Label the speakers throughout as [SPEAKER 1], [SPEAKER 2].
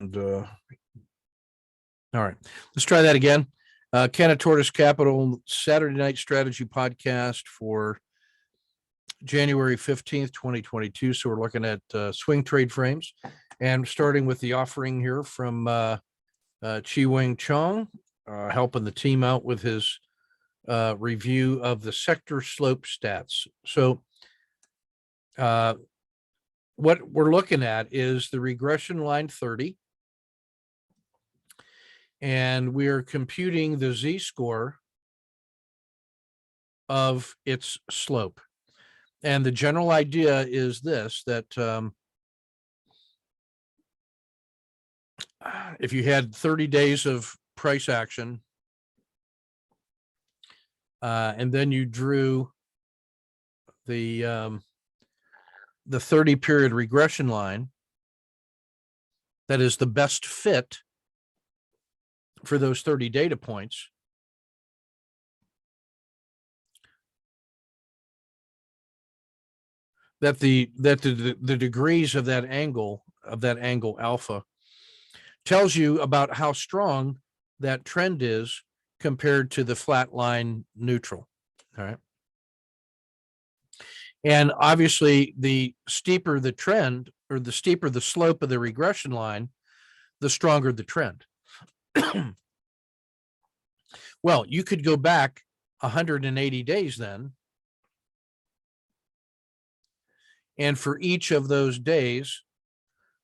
[SPEAKER 1] And all right, let's try that again. Canna Tortoise Capital Saturday Night Strategy Podcast for January 15th, 2022. So we're looking at swing trade frames, and starting with the offering here from Chi-Wing Chong, helping the team out with his review of the sector slope stats. So what we're looking at is the regression line 30, and we are computing the z-score of its slope. And the general idea is this, that if you had 30 days of price action, and then you drew the 30-period regression line that is the best fit for those 30 data points, that the degrees of that angle alpha tells you about how strong that trend is compared to the flat line neutral. All right. And obviously, the steeper the trend, or the steeper the slope of the regression line, the stronger the trend. Well, you could go back 180 days then, and for each of those days,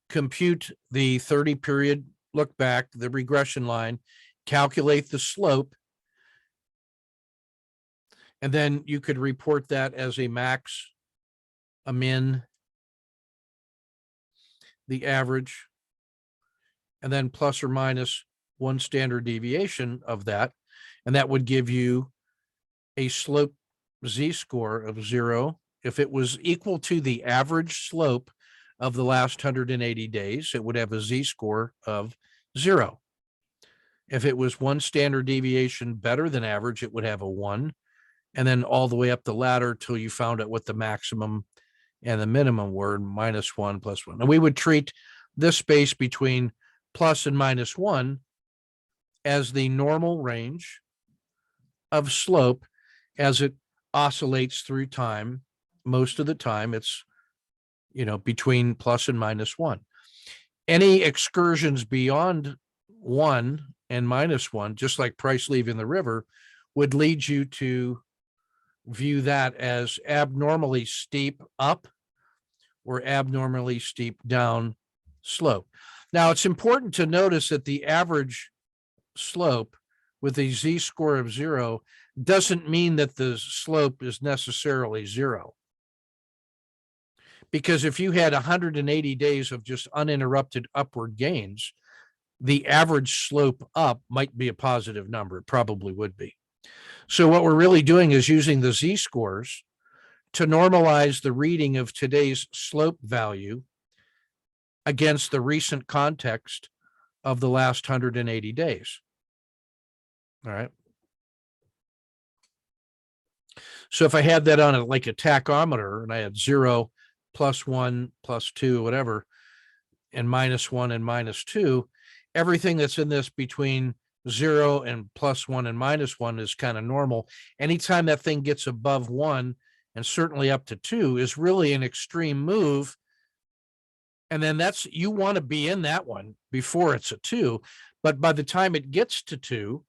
[SPEAKER 1] compute the 30-period look back, the regression line, calculate the slope, and then you could report that as a max, a min, the average, and then plus or minus one standard deviation of that. And that would give you a slope z-score of 0. If it was equal to the average slope of the last 180 days, it would have a z-score of 0. If it was one standard deviation better than average, it would have a 1. And then all the way up the ladder till you found out what the maximum and the minimum were, -1, +1. And we would treat this space between plus and -1 as the normal range of slope as it oscillates through time. Most of the time it's, between plus and -1. Any excursions beyond 1 and -1, just like price leaving the river, would lead you to view that as abnormally steep up or abnormally steep down slope. Now, it's important to notice that the average slope with a z-score of 0 doesn't mean that the slope is necessarily 0. Because if you had 180 days of just uninterrupted upward gains, the average slope up might be a positive number. It probably would be. So what we're really doing is using the z-scores to normalize the reading of today's slope value against the recent context of the last 180 days. All right. So if I had that on like a tachometer, and I had 0, +1, +2, whatever, and -1 and -2, everything that's in this between 0 and +1 and -1 is kind of normal. Anytime that thing gets above 1 and certainly up to 2 is really an extreme move. And then you want to be in that one before it's a 2. But by the time it gets to 2,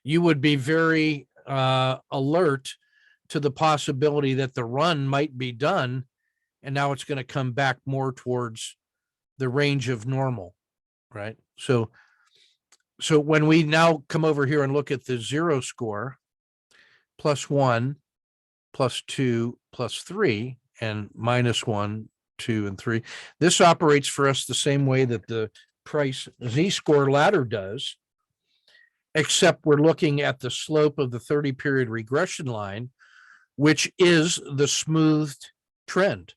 [SPEAKER 1] you would be very alert to the possibility that the run might be done. And now it's going to come back more towards the range of normal, right? So when we now come over here and look at the 0 score, +1, +2, +3, and -1, 2, and 3, this operates for us the same way that the price z-score ladder does, except we're looking at the slope of the 30-period regression line, which is the smoothed trend.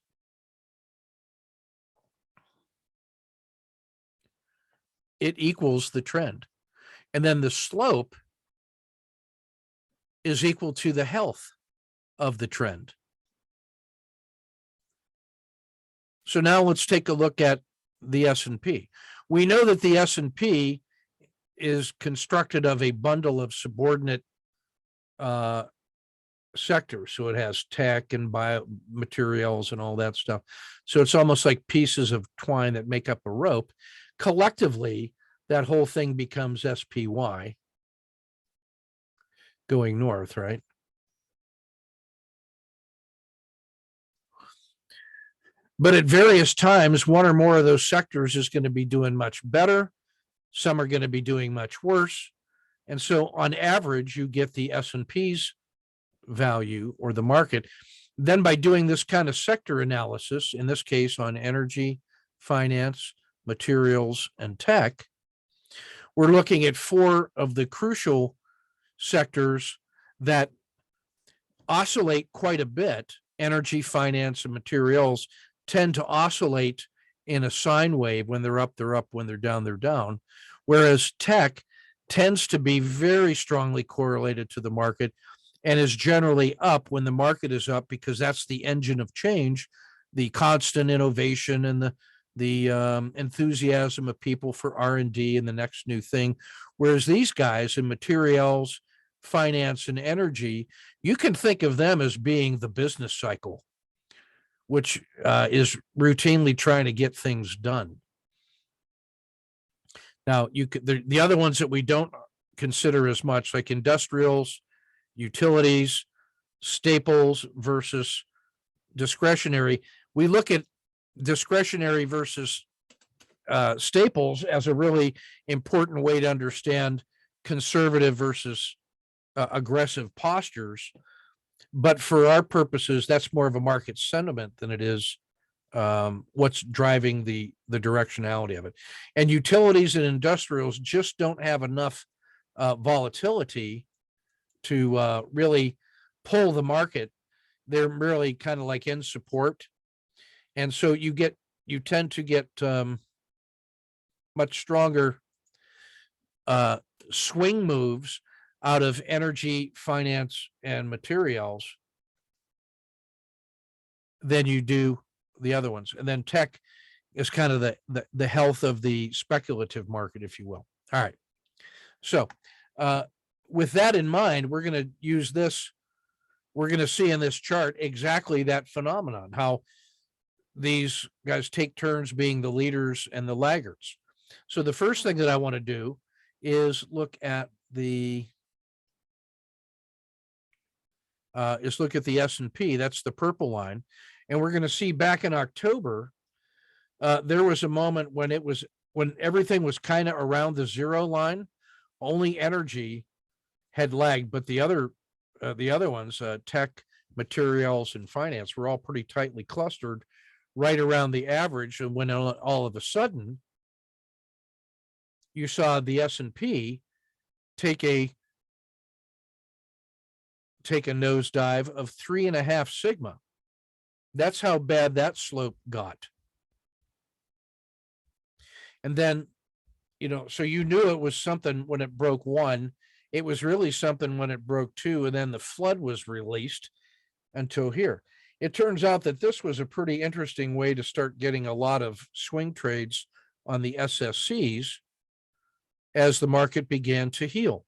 [SPEAKER 1] It equals the trend. And then the slope is equal to the health of the trend. So now let's take a look at the S&P. We know that the S&P is constructed of a bundle of subordinate sectors. So it has tech and biomaterials and all that stuff. So it's almost like pieces of twine that make up a rope. Collectively, that whole thing becomes SPY going north, right? But at various times, one or more of those sectors is going to be doing much better. Some are going to be doing much worse. And so on average, you get the S&P's value or the market. Then by doing this kind of sector analysis, in this case on energy, finance, materials, and tech, we're looking at 4 of the crucial sectors that oscillate quite a bit. Energy, finance, and materials tend to oscillate in a sine wave. When they're up, they're up. When they're down, they're down. Whereas tech tends to be very strongly correlated to the market and is generally up when the market is up, because that's the engine of change, the constant innovation and the enthusiasm of people for R&D and the next new thing. Whereas these guys in materials, finance, and energy, you can think of them as being the business cycle, which is routinely trying to get things done. Now, the other ones that we don't consider as much, like industrials, utilities, staples versus discretionary. We look at discretionary versus staples as a really important way to understand conservative versus aggressive postures. But for our purposes, that's more of a market sentiment than it is what's driving the directionality of it. And utilities and industrials just don't have enough volatility to really pull the market. They're really kind of like in support. And so you tend to get much stronger swing moves out of energy, finance, and materials than you do the other ones. And then tech is kind of the health of the speculative market, if you will. All right. So with that in mind, we're going to use this. We're going to see in this chart exactly that phenomenon, how these guys take turns being the leaders and the laggards. So the first thing that I want to do is look at the S&P. That's the purple line. And we're going to see back in October, there was a moment when everything was kind of around the zero line. Only energy had lagged, but the other ones, tech, materials, and finance, were all pretty tightly clustered right around the average. And when all of a sudden you saw the S&P take a nosedive of 3.5 sigma. That's how bad that slope got. And then, so you knew it was something when it broke 1. It was really something when it broke 2, and then the flood was released until here. It turns out that this was a pretty interesting way to start getting a lot of swing trades on the SSCs as the market began to heal.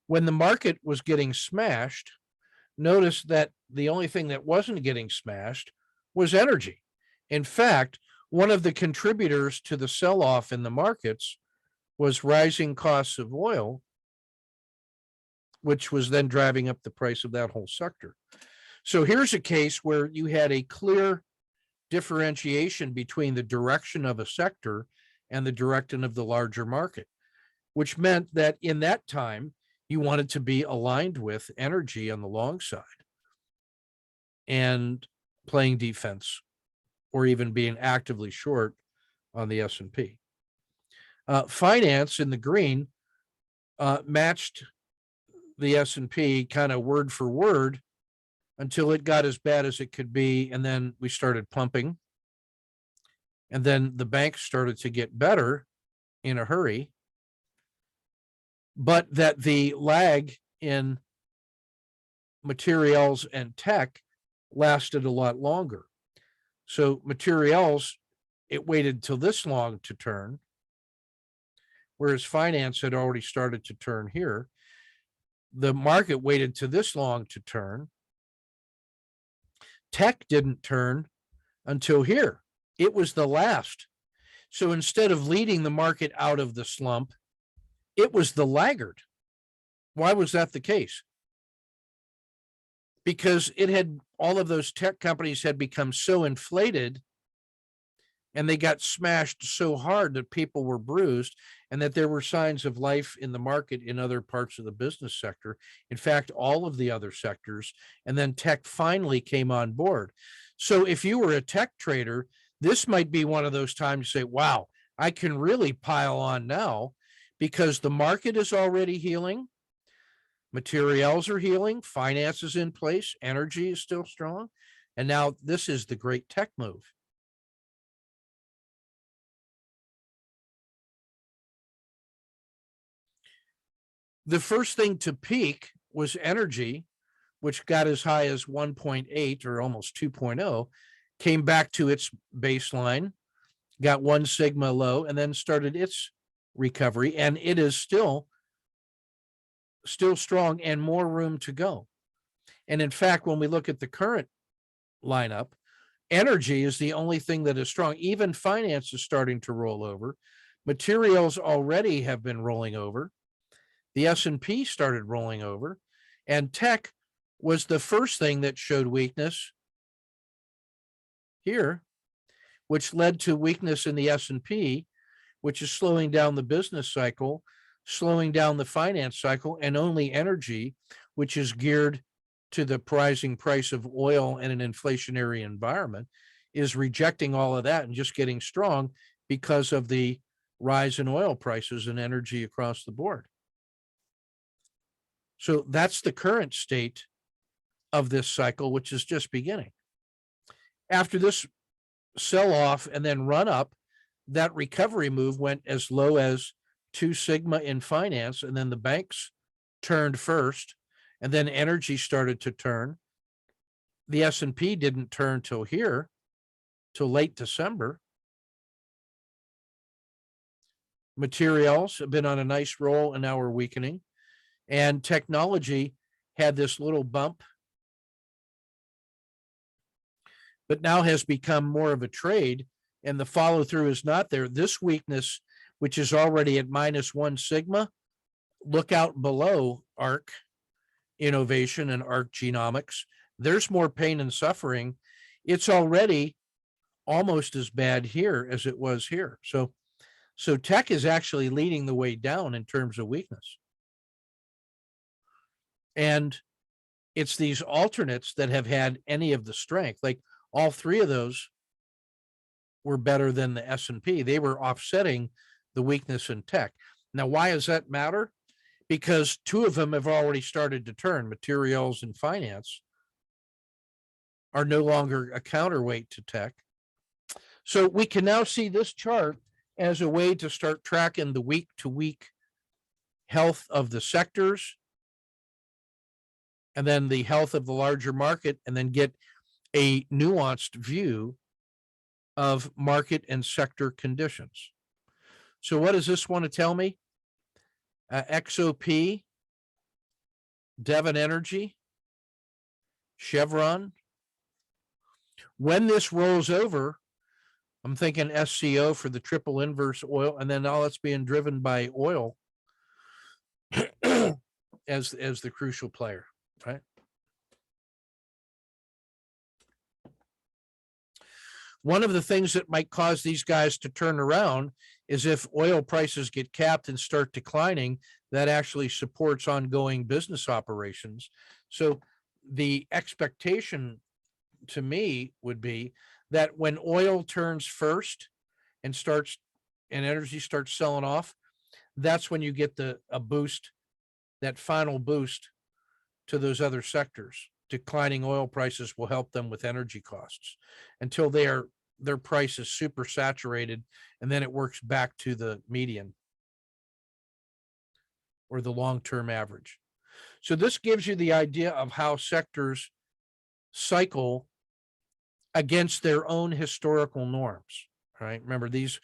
[SPEAKER 1] When the market was getting smashed, notice that the only thing that wasn't getting smashed was energy. In fact, one of the contributors to the sell-off in the markets was rising costs of oil, which was then driving up the price of that whole sector. So here's a case where you had a clear differentiation between the direction of a sector and the direction of the larger market, which meant that in that time, you wanted to be aligned with energy on the long side and playing defense, or even being actively short on the S&P. Finance in the green matched the S&P kind of word for word until it got as bad as it could be. And then we started pumping. And then the banks started to get better in a hurry. But that the lag in materials and tech lasted a lot longer. So materials it waited till this long to turn, whereas finance had already started to turn here. The market waited to this long to turn. Tech didn't turn until here. It was the last. So instead of leading the market out of the slump, it was the laggard. Why was that the case? Because all of those tech companies had become so inflated and they got smashed so hard that people were bruised, and that there were signs of life in the market in other parts of the business sector. In fact, all of the other sectors, and then tech finally came on board. So if you were a tech trader, this might be one of those times you say, wow, I can really pile on now because the market is already healing. Materials are healing, finance is in place, energy is still strong. And now this is the great tech move. The first thing to peak was energy, which got as high as 1.8 or almost 2.0, came back to its baseline, got 1 sigma low, and then started its recovery. And it is still strong and more room to go. And in fact, when we look at the current lineup, energy is the only thing that is strong. Even finance is starting to roll over. Materials already have been rolling over. The S&P started rolling over, and tech was the first thing that showed weakness here, which led to weakness in the S&P, which is slowing down the business cycle, slowing down the finance cycle, and only energy, which is geared to the rising price of oil in an inflationary environment, is rejecting all of that and just getting strong because of the rise in oil prices and energy across the board. So that's the current state of this cycle, which is just beginning. After this sell off and then run up, that recovery move went as low as 2 sigma in finance, and then the banks turned first, and then energy started to turn. The S&P didn't turn till here, till late December. Materials have been on a nice roll and now we're weakening. And technology had this little bump, but now has become more of a trade, and the follow through is not there. This weakness, which is already at -1 sigma, look out below ARC Innovation and ARC Genomics. There's more pain and suffering. It's already almost as bad here as it was here. So tech is actually leading the way down in terms of weakness. And it's these alternates that have had any of the strength. Like all 3 of those were better than the S&P. They were offsetting the weakness in tech. Now, why does that matter? Because 2 of them have already started to turn. Materials and finance are no longer a counterweight to tech. So we can now see this chart as a way to start tracking the week-to-week health of the sectors, and then the health of the larger market, and then get a nuanced view of market and sector conditions. So what does this want to tell me? XOP, Devon Energy, Chevron. When this rolls over, I'm thinking SCO for the triple inverse oil, and then all that's being driven by oil as the crucial player, right? One of the things that might cause these guys to turn around is if oil prices get capped and start declining, that actually supports ongoing business operations. So the expectation to me would be that when oil turns first and energy starts selling off, that's when you get a boost, that final boost to those other sectors. Declining oil prices will help them with energy costs until their price is super saturated, and then it works back to the median or the long-term average. So this gives you the idea of how sectors cycle against their own historical norms, right? Remember, these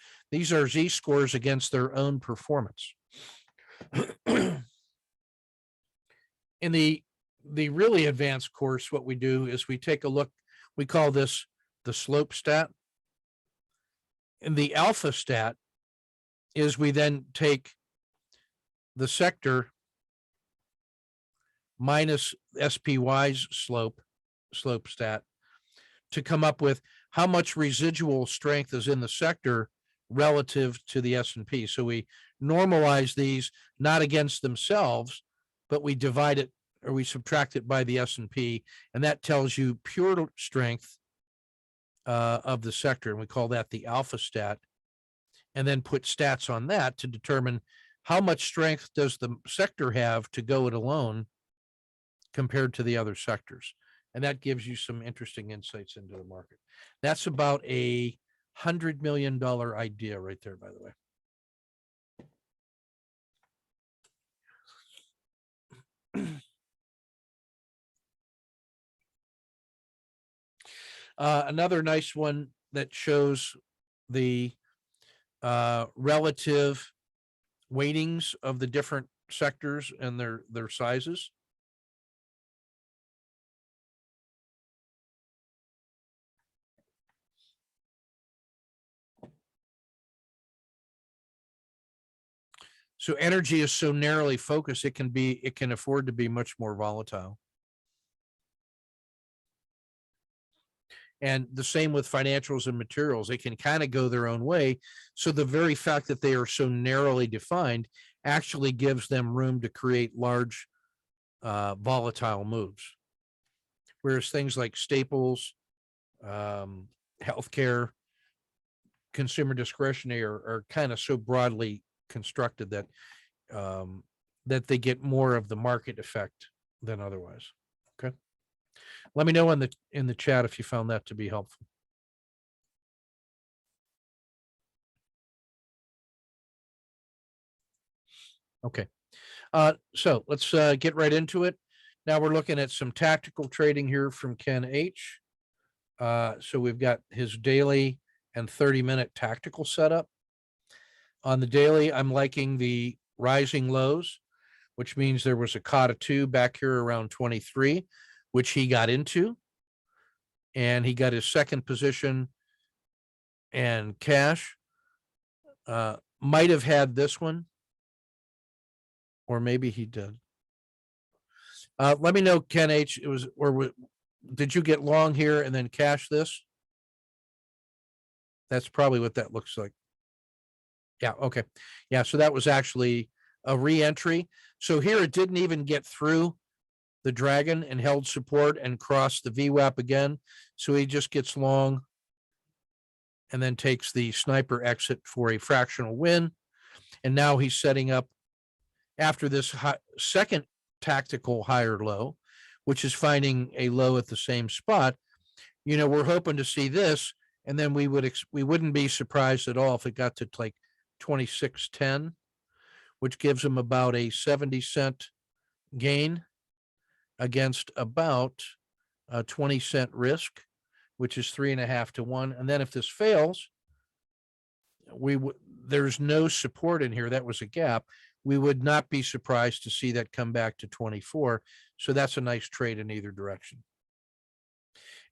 [SPEAKER 1] are Z-scores against their own performance. In the really advanced course, what we do is we take a look, we call this the slope stat. And the alpha stat is we then take the sector minus SPY's slope stat to come up with how much residual strength is in the sector relative to the S&P. So we normalize these not against themselves, but we divide it, or we subtract it by the S&P, and that tells you pure strength of the sector, and we call that the alpha stat, and then put stats on that to determine how much strength does the sector have to go it alone compared to the other sectors. And that gives you some interesting insights into the market. That's about a $100 million idea right there, by the way. Another nice one that shows the relative weightings of the different sectors and their sizes. So energy is so narrowly focused, it can afford to be much more volatile. And the same with financials and materials. They can kind of go their own way. So the very fact that they are so narrowly defined actually gives them room to create large volatile moves. Whereas things like staples, healthcare, consumer discretionary are kind of so broadly constructed that that they get more of the market effect than otherwise. Okay. Let me know in the chat if you found that to be helpful. Okay. So let's get right into it. Now we're looking at some tactical trading here from Ken H. So we've got his daily and 30-minute tactical setup. On the daily, I'm liking the rising lows, which means there was a COTA 2 back here around 23, which he got into. And he got his second position and cash. Might have had this one, or maybe he did. Let me know, Ken H. It was, or did you get long here and then cash this? That's probably what that looks like. Yeah. Okay. Yeah. So that was actually a re-entry. So here it didn't even get through the dragon and held support and crossed the VWAP again. So he just gets long and then takes the sniper exit for a fractional win. And now he's setting up after this second tactical higher low, which is finding a low at the same spot. You know, we're hoping to see this, and then we wouldn't be surprised at all if it got to like 26.10, which gives him about a 70-cent gain against about a 20-cent risk, which is 3.5 to 1. And then if this fails, there's no support in here. That was a gap. We would not be surprised to see that come back to 24. So that's a nice trade in either direction.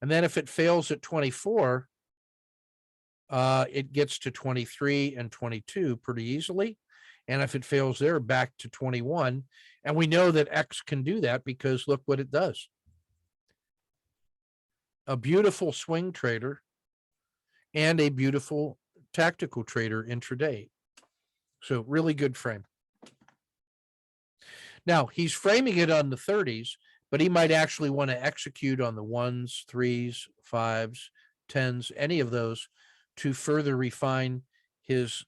[SPEAKER 1] And then if it fails at 24, it gets to 23 and 22 pretty easily. And if it fails there, back to 21. And we know that X can do that because look what it does. A beautiful swing trader and a beautiful tactical trader intraday. So really good frame. Now he's framing it on the 30s, but he might actually want to execute on the 1s, 3s, 5s, 10s, any of those to further refine his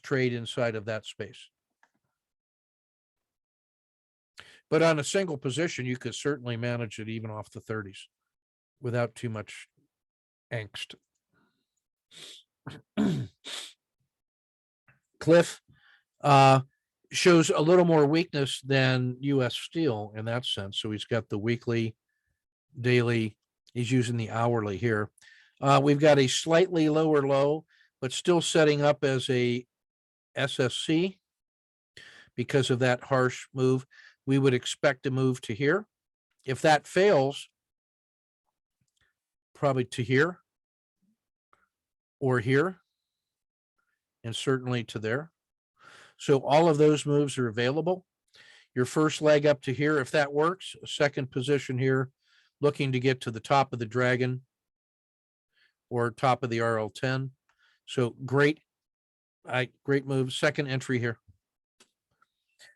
[SPEAKER 1] trade inside of that space. But on a single position, you could certainly manage it even off the 30s without too much angst. Cliff shows a little more weakness than US Steel in that sense. So he's got the weekly, daily, he's using the hourly here. We've got a slightly lower low but still setting up as a SSC because of that harsh move. We would expect a move to here. If that fails, probably to here or here, and certainly to there. So all of those moves are available. Your first leg up to here, if that works, second position here, looking to get to the top of the dragon or top of the RL10. So great move. Second entry here.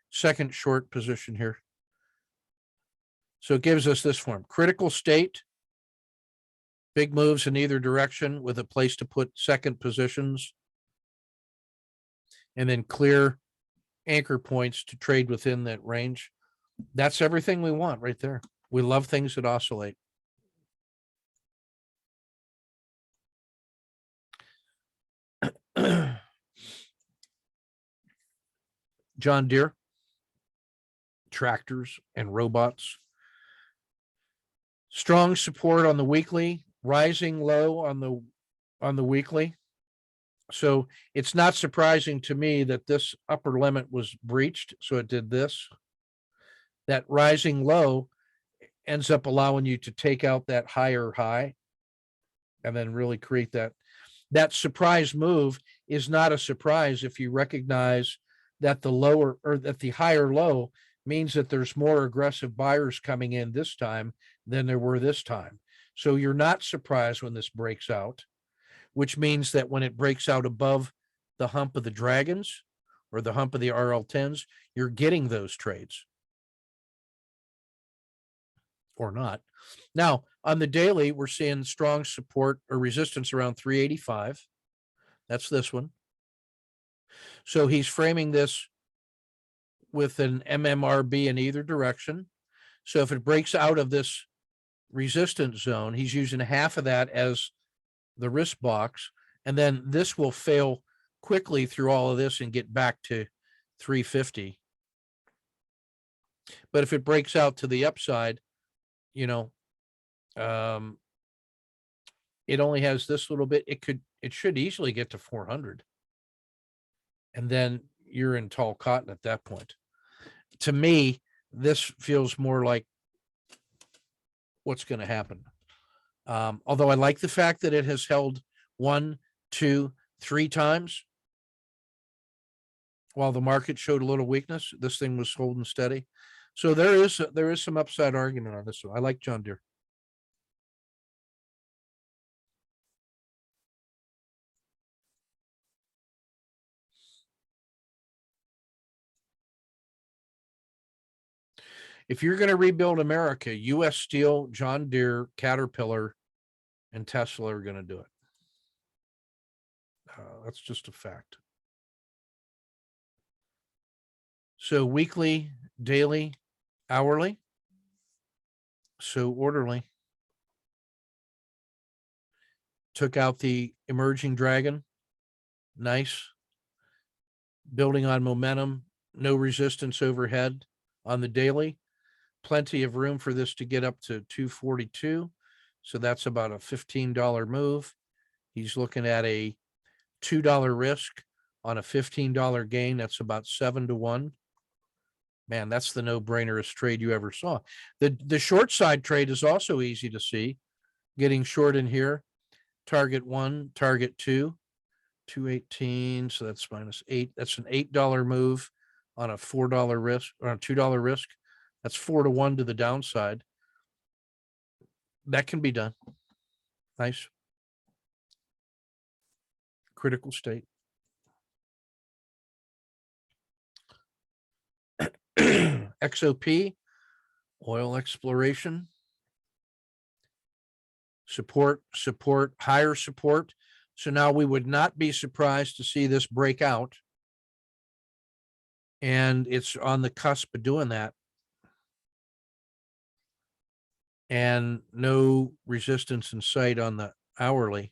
[SPEAKER 1] Second short position here. So it gives us this form. Critical state, big moves in either direction with a place to put second positions, and then clear anchor points to trade within that range. That's everything we want right there. We love things that oscillate. John Deere, tractors and robots. Strong support on the weekly, rising low on the weekly. So it's not surprising to me that this upper limit was breached. So it did this. That rising low ends up allowing you to take out that higher high and then really create that surprise move is not a surprise if you recognize that the lower or that the higher low means that there's more aggressive buyers coming in this time than there were this time. So you're not surprised when this breaks out, which means that when it breaks out above the hump of the dragons or the hump of the RL10s, you're getting those trades or not. Now, on the daily, we're seeing strong support or resistance around 385. That's this one. So he's framing this with an MMRB in either direction. So if it breaks out of this resistance zone, he's using half of that as the risk box, and then this will fail quickly through all of this and get back to 350. But if it breaks out to the upside, it only has this little bit. It should easily get to 400. And then you're in tall cotton at that point. To me, this feels more like what's going to happen. Although I like the fact that it has held 1, 2, 3 times while the market showed a little weakness. This thing was holding steady. So there is some upside argument on this one. I like John Deere. If you're going to rebuild America, U.S. Steel, John Deere, Caterpillar, and Tesla are going to do it. That's just a fact. So weekly, daily, hourly. So orderly. Took out the emerging dragon. Nice. Building on momentum. No resistance overhead on the daily. Plenty of room for this to get up to 242. So that's about a $15 move. He's looking at a $2 risk on a $15 gain. That's about 7-1. Man, that's the no-brainerest trade you ever saw. The short side trade is also easy to see. Getting short in here. Target 1, target 2, 218. So that's -8. That's an $8 move on a $4 risk or a $2 risk. That's 4-1 to the downside. That can be done. Nice. Critical state. XOP, oil exploration. Support, higher support. So now we would not be surprised to see this break out. And it's on the cusp of doing that. And no resistance in sight on the hourly.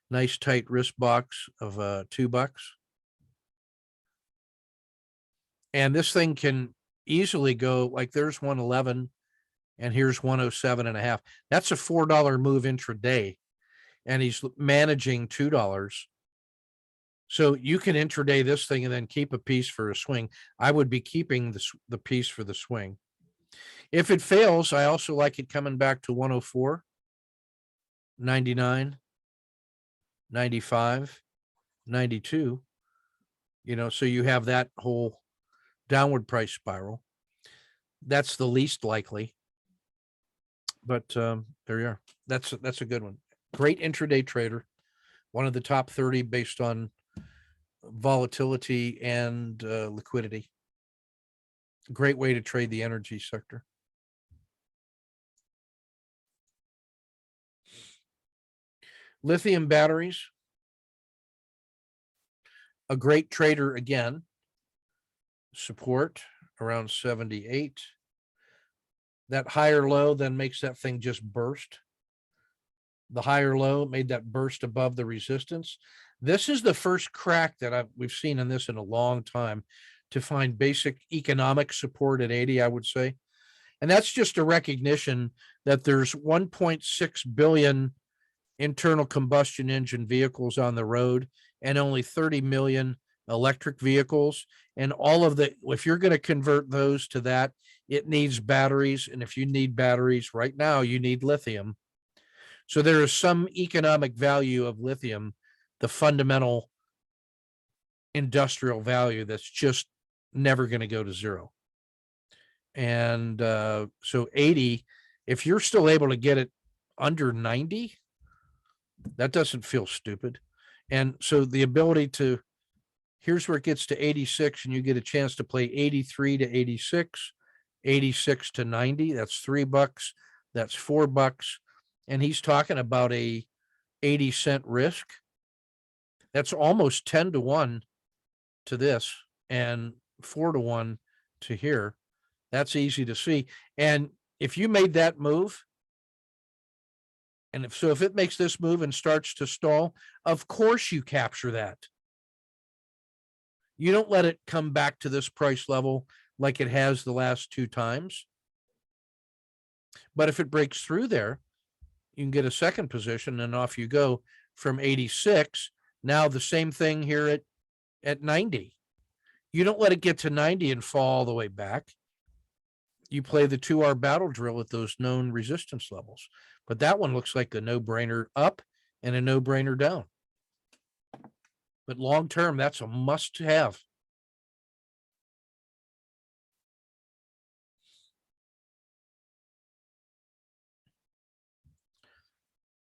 [SPEAKER 1] Nice tight risk box of $2. And this thing can easily go like there's 111 and here's 107.5. That's a $4 move intraday. And he's managing $2. So you can intraday this thing and then keep a piece for a swing. I would be keeping the piece for the swing. If it fails, I also like it coming back to 104, 99, 95, 92. So you have that whole downward price spiral. That's the least likely. But there you are. That's a good one. Great intraday trader. One of the top 30 based on volatility and liquidity. Great way to trade the energy sector. Lithium batteries. A great trader again. Support around 78. That higher low then makes that thing just burst. The higher low made that burst above the resistance. This is the first crack that we've seen in this in a long time to find basic economic support at 80, I would say. And that's just a recognition that there's 1.6 billion internal combustion engine vehicles on the road and only 30 million electric vehicles. And if you're going to convert those to that, it needs batteries. And if you need batteries right now, you need lithium. So there is some economic value of lithium, the fundamental industrial value that's just never going to go to zero. And so 80, if you're still able to get it under 90, that doesn't feel stupid. And so the ability to, here's where it gets to 86 and you get a chance to play 83 to 86, 86 to 90. That's $3. That's $4. And he's talking about a 80-cent risk. That's almost 10 to 1 to this and 4 to 1 to here. That's easy to see. And if you made that move, and if it makes this move and starts to stall, of course you capture that. You don't let it come back to this price level like it has the last two times. But if it breaks through there, you can get a second position and off you go from 86. Now the same thing here at 90. You don't let it get to 90 and fall all the way back. You play the 2-hour battle drill at those known resistance levels. But that one looks like a no-brainer up and a no-brainer down. But long-term, that's a must-have.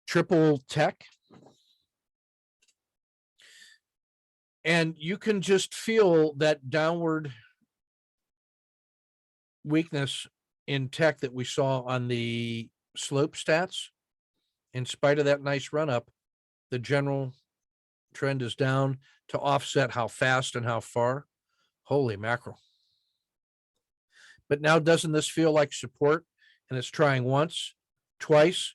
[SPEAKER 1] Triple tech. And you can just feel that downward weakness in tech that we saw on the slope stats. In spite of that nice run up, the general trend is down to offset how fast and how far. Holy mackerel. But now doesn't this feel like support? And it's trying once, twice.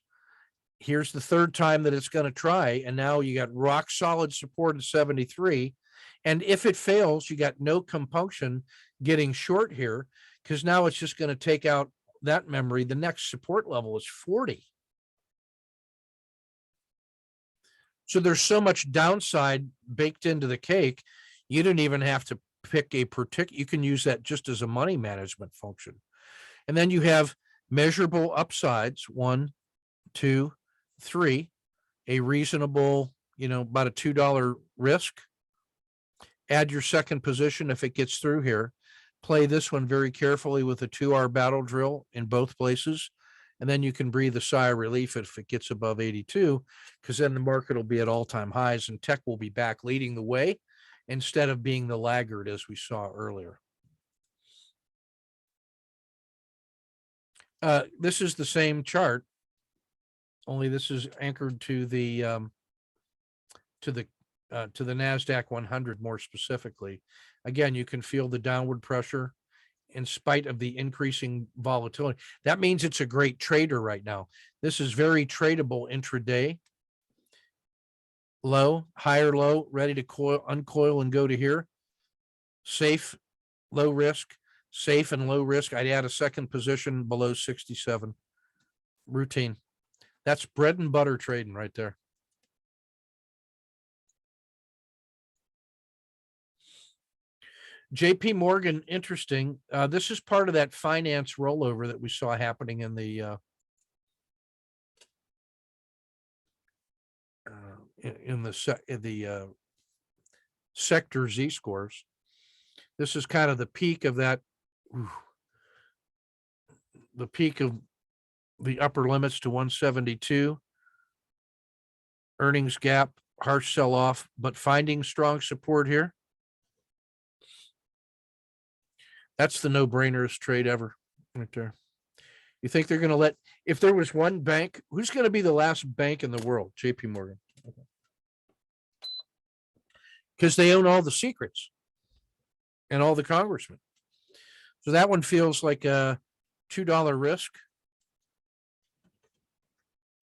[SPEAKER 1] Here's the third time that it's going to try. And now you got rock solid support at 73. And if it fails, you got no compunction getting short here, because now it's just going to take out that memory. The next support level is 40. So there's so much downside baked into the cake. You don't even have to pick a particular, you can use that just as a money management function. And then you have measurable upsides, 1, 2, 3, a reasonable, about a $2 risk. Add your second position if it gets through here. Play this one very carefully with a 2-hour battle drill in both places. And then you can breathe a sigh of relief if it gets above 82, because then the market will be at all-time highs and tech will be back leading the way instead of being the laggard as we saw earlier. This is the same chart, only this is anchored to the NASDAQ 100 more specifically. Again, you can feel the downward pressure in spite of the increasing volatility. That means it's a great trader right now. This is very tradable intraday. Low, higher low, ready to uncoil and go to here. Safe, low risk, safe and low risk. I'd add a second position below 67. Routine. That's bread and butter trading right there. JP Morgan, interesting. This is part of that finance rollover that we saw happening in the sector Z scores. This is kind of the peak of that, the peak of the upper limits to 172. Earnings gap, harsh sell off, but finding strong support here. That's the no-brainerest trade ever right there. You think they're going to let, if there was one bank, who's going to be the last bank in the world? JP Morgan. Because they own all the secrets and all the congressmen. So that one feels like a $2 risk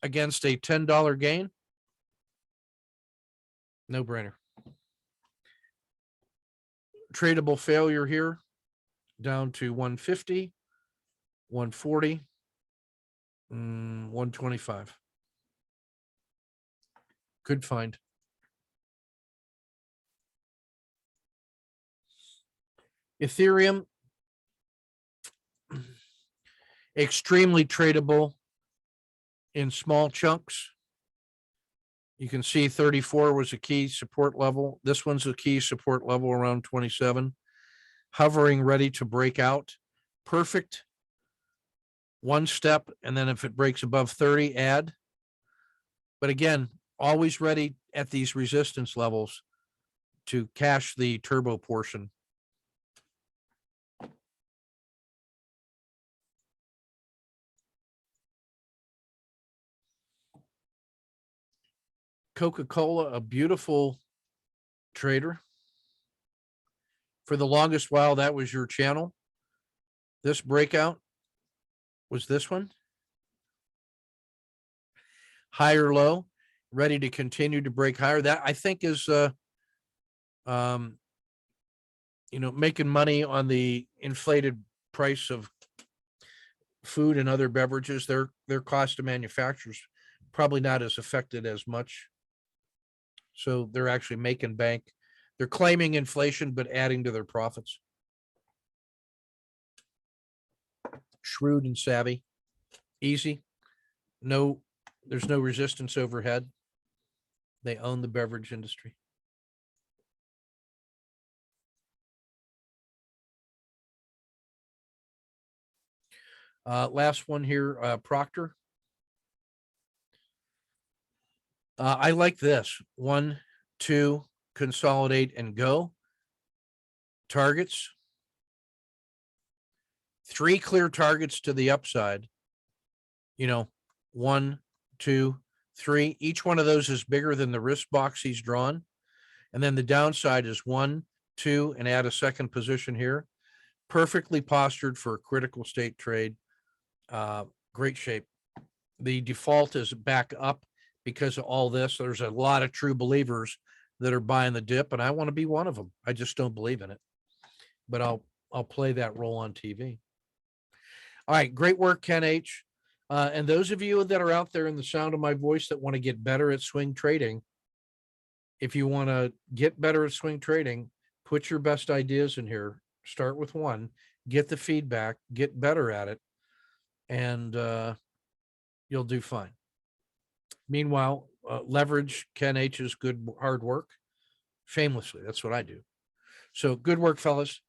[SPEAKER 1] against a $10 gain. No brainer. Tradable failure here down to 150, 140, 125. Good find. Ethereum, extremely tradable in small chunks. You can see 34 was a key support level. This one's a key support level around 27. Hovering, ready to break out. Perfect. One step, and then if it breaks above 30, add. But again, always ready at these resistance levels to cash the turbo portion. Coca-Cola, a beautiful trader. For the longest while, that was your channel. This breakout was this one. Higher low, ready to continue to break higher. That I think is, making money on the inflated price of food and other beverages. Their cost to manufacturers probably not as affected as much. So they're actually making bank. They're claiming inflation, but adding to their profits. Shrewd and savvy. Easy. There's no resistance overhead. They own the beverage industry. Last one here, Procter. I like this. 1, 2, consolidate and go. Targets. 3 clear targets to the upside. 1, 2, 3. Each one of those is bigger than the risk box he's drawn. And then the downside is 1, 2, and add a second position here. Perfectly postured for a critical state trade. Great shape. The default is back up because of all this. There's a lot of true believers that are buying the dip, and I want to be one of them. I just don't believe in it, but I'll play that role on TV. All right, great work, Ken H. And those of you that are out there in the sound of my voice that want to get better at swing trading, if you want to get better at swing trading, put your best ideas in here. Start with one, get the feedback, get better at it, and you'll do fine. Meanwhile, leverage Ken H's good hard work shamelessly. That's what I do. So good work, fellas.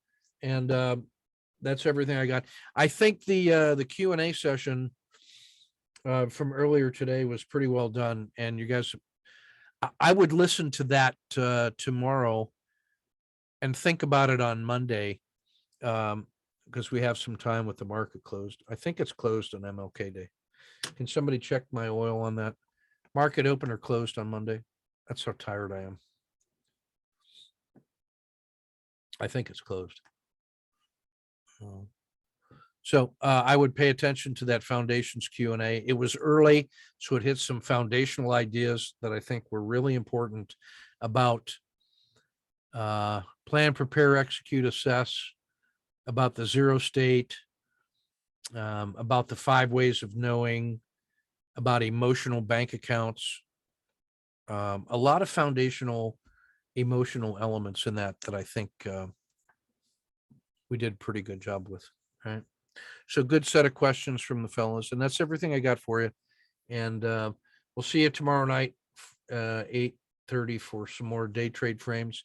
[SPEAKER 1] And that's everything I got. I think the Q&A session from earlier today was pretty well done. And you guys, I would listen to that tomorrow and think about it on Monday because we have some time with the market closed. I think it's closed on MLK Day. Can somebody check my oil on that? Market open or closed on Monday? That's how tired I am. I think it's closed. So I would pay attention to that foundations Q&A. It was early, so it hit some foundational ideas that I think were really important about plan, prepare, execute, assess, about the zero state, about the 5 ways of knowing, about emotional bank accounts, a lot of foundational emotional elements in that I think we did a pretty good job with. Right. So good set of questions from the fellas. And that's everything I got for you. And we'll see you tomorrow night, 8:30 for some more day trade frames.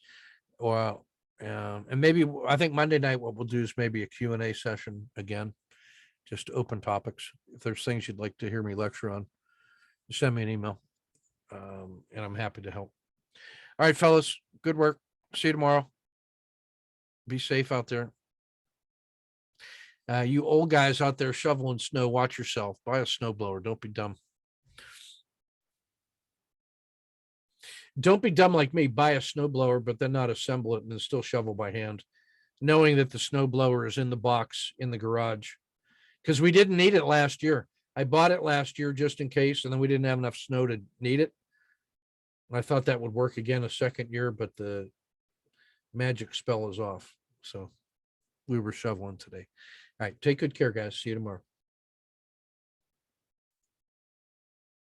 [SPEAKER 1] Or and maybe I think Monday night what we'll do is maybe a Q&A session again, just open topics. If there's things you'd like to hear me lecture on, send me an email, and I'm happy to help. All right, fellas, good work. See you tomorrow. Be safe out there. You old guys out there shoveling snow, watch yourself. Buy a snowblower. Don't be dumb. Don't be dumb like me. Buy a snowblower, but then not assemble it and then still shovel by hand, knowing that the snowblower is in the box in the garage. Because we didn't need it last year. I bought it last year just in case, and then we didn't have enough snow to need it. And I thought that would work again a second year, but the magic spell is off. So we were shoveling today. All right. Take good care, guys. See you tomorrow.